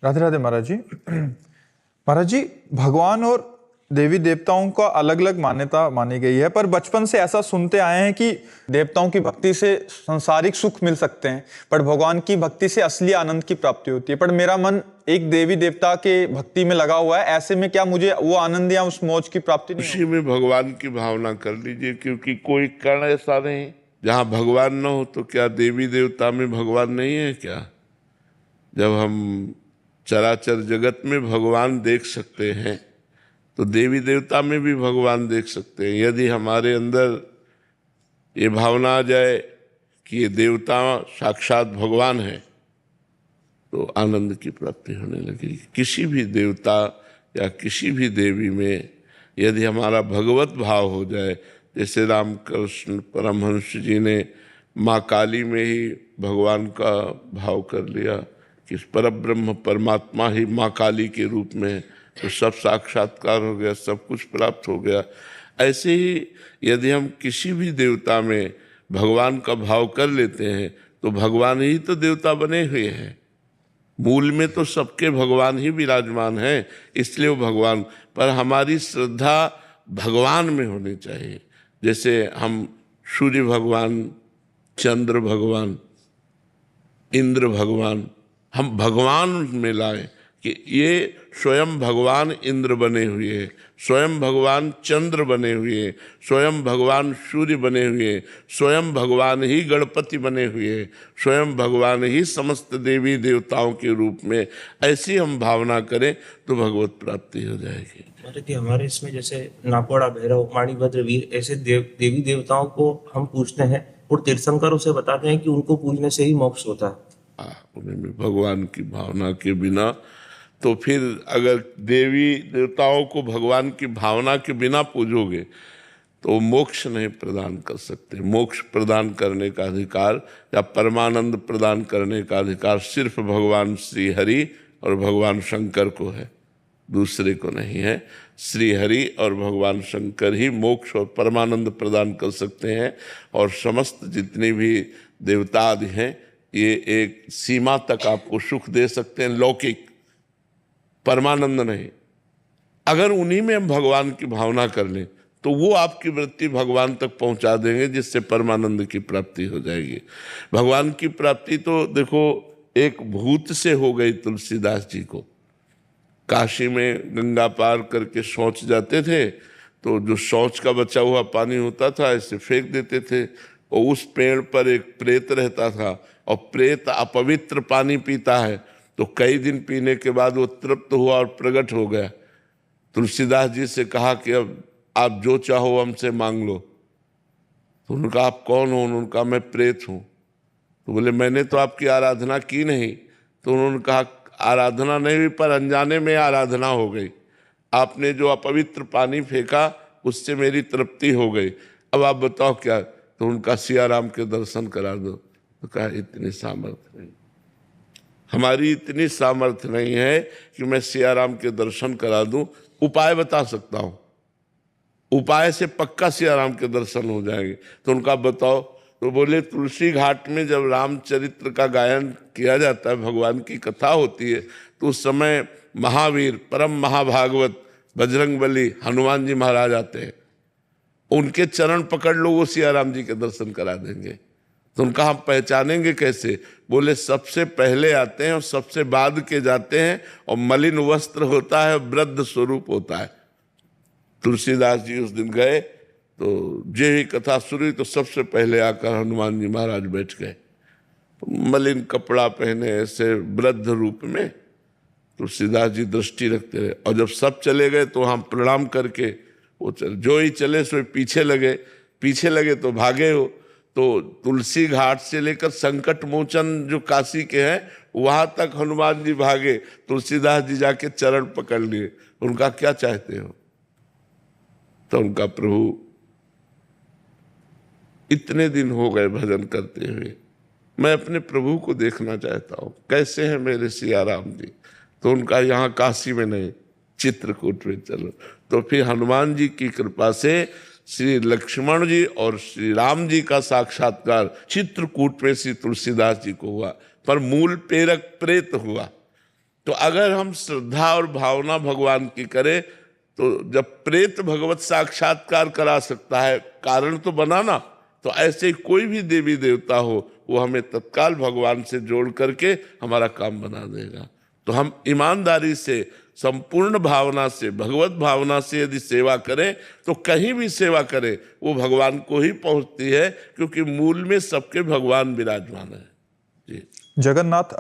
राधे राधे महाराज जी। महाराज जी, भगवान और देवी देवताओं का अलग अलग मान्यता मानी गई है, पर बचपन से ऐसा सुनते आए हैं कि देवताओं की भक्ति से सांसारिक सुख मिल सकते हैं, पर भगवान की भक्ति से असली आनंद की प्राप्ति होती है। पर मेरा मन एक देवी देवता के भक्ति में लगा हुआ है, ऐसे में क्या मुझे वो आनंद या उस मौज की प्राप्ति नहीं उसी में भगवान की भावना कर लीजिए, क्योंकि कोई कण ऐसा नहीं जहाँ भगवान न हो। तो क्या देवी देवता में भगवान नहीं है क्या? जब हम चराचर जगत में भगवान देख सकते हैं तो देवी देवता में भी भगवान देख सकते हैं। यदि हमारे अंदर ये भावना आ जाए कि ये देवता साक्षात भगवान है तो आनंद की प्राप्ति होने लगेगी। किसी भी देवता या किसी भी देवी में यदि हमारा भगवत भाव हो जाए, जैसे रामकृष्ण परमहंस जी ने माँ काली में ही भगवान का भाव कर लिया कि परब्रह्म परमात्मा ही माँ काली के रूप में है, तो सब साक्षात्कार हो गया, सब कुछ प्राप्त हो गया। ऐसे ही यदि हम किसी भी देवता में भगवान का भाव कर लेते हैं तो भगवान ही तो देवता बने हुए हैं। मूल में तो सबके भगवान ही विराजमान हैं, इसलिए वो भगवान। पर हमारी श्रद्धा भगवान में होनी चाहिए। जैसे हम सूर्य भगवान, चंद्र भगवान, इंद्र भगवान, हम भगवान में लाएं कि ये स्वयं भगवान इंद्र बने हुए हैं, स्वयं भगवान चंद्र बने हुए हैं, स्वयं भगवान सूर्य बने हुए हैं, स्वयं भगवान ही गणपति बने हुए हैं, स्वयं भगवान ही समस्त देवी देवताओं के रूप में। ऐसी हम भावना करें तो भगवत प्राप्ति हो जाएगी। कि हमारे इसमें जैसे नाकोड़ा, भैरव, माणिभद्र, वीर ऐसे देवी देवताओं को हम पूछते हैं और तीर्थंकर उसे बताते हैं कि उनको पूजने से ही मोक्ष होता है। उनमें भगवान की भावना के बिना तो फिर अगर देवी देवताओं को भगवान की भावना के बिना पूजोगे तो मोक्ष नहीं प्रदान कर सकते। मोक्ष प्रदान करने का अधिकार या परमानंद प्रदान करने का अधिकार सिर्फ भगवान श्री हरि और भगवान शंकर को है, दूसरे को नहीं है। श्री हरि और भगवान शंकर ही मोक्ष और परमानंद प्रदान कर सकते हैं। और समस्त जितने भी देवता आदि हैं ये एक सीमा तक आपको सुख दे सकते हैं, लौकिक, परमानंद नहीं। अगर उन्हीं में हम भगवान की भावना कर लें तो वो आपकी वृत्ति भगवान तक पहुंचा देंगे, जिससे परमानंद की प्राप्ति हो जाएगी। भगवान की प्राप्ति तो देखो एक भूत से हो गई तुलसीदास जी को। काशी में गंगा पार करके शौच जाते थे तो जो शौच का बचा हुआ पानी होता था ऐसे फेंक देते थे, और उस पेड़ पर एक प्रेत रहता था, और प्रेत अपवित्र पानी पीता है तो कई दिन पीने के बाद वो तृप्त हुआ और प्रकट हो गया। तुलसीदास जी से कहा कि अब आप जो चाहो हमसे मांग लो। तो उन्होंने कहा आप कौन हो? उन्होंने कहा मैं प्रेत हूँ। तो बोले मैंने तो आपकी आराधना की नहीं। तो उन्होंने कहा आराधना नहीं हुई पर अनजाने में आराधना हो गई। आपने जो अपवित्र पानी फेंका उससे मेरी तृप्ति हो गई, अब आप बताओ क्या? तो उनका सिया राम के दर्शन करा दो। तो कहा इतनी सामर्थ्य नहीं, हमारी इतनी सामर्थ्य नहीं है कि मैं सिया राम के दर्शन करा दूं। उपाय बता सकता हूं, उपाय से पक्का सिया राम के दर्शन हो जाएंगे। तो उनका बताओ। तो बोले तुलसी घाट में जब रामचरित्र का गायन किया जाता है, भगवान की कथा होती है, तो उस समय महावीर परम महाभागवत बजरंगबली हनुमान जी महाराज आते हैं। उनके चरण पकड़ लो, वो सिया राम जी के दर्शन करा देंगे। तो उनका हम पहचानेंगे कैसे? बोले सबसे पहले आते हैं और सबसे बाद के जाते हैं, और मलिन वस्त्र होता है, वृद्ध स्वरूप होता है। तुलसीदास जी उस दिन गए तो जो ही कथा शुरू हुई तो सबसे पहले आकर हनुमान जी महाराज बैठ गए, मलिन कपड़ा पहने ऐसे वृद्ध रूप में। तुलसीदास जी दृष्टि रखते रहे, और जब सब चले गए तो हम प्रणाम करके वो चले, जो ही चले सो पीछे लगे। पीछे लगे तो भागे हो। तो तुलसी घाट से लेकर संकट मोचन जो काशी के हैं वहां तक हनुमान जी भागे, तुलसीदास जी जाके चरण पकड़ लिए। उनका क्या चाहते हो? तो उनका प्रभु इतने दिन हो गए भजन करते हुए, मैं अपने प्रभु को देखना चाहता हूँ, कैसे हैं मेरे सिया राम जी। तो उनका यहाँ काशी में नहीं, चित्रकूट में चलो। तो फिर हनुमान जी की कृपा से श्री लक्ष्मण जी और श्री राम जी का साक्षात्कार चित्रकूट में श्री तुलसीदास जी को हुआ, पर मूल प्रेरक प्रेत हुआ। तो अगर हम श्रद्धा और भावना भगवान की करें तो जब प्रेत भगवत साक्षात्कार करा सकता है, कारण तो बनाना, तो ऐसे कोई भी देवी देवता हो वो हमें तत्काल भगवान से जोड़ करके हमारा काम बना देगा। तो हम ईमानदारी से, संपूर्ण भावना से, भगवत भावना से यदि सेवा करें तो कहीं भी सेवा करें वो भगवान को ही पहुंचती है, क्योंकि मूल में सबके भगवान विराजमान है। जी। जगन्नाथ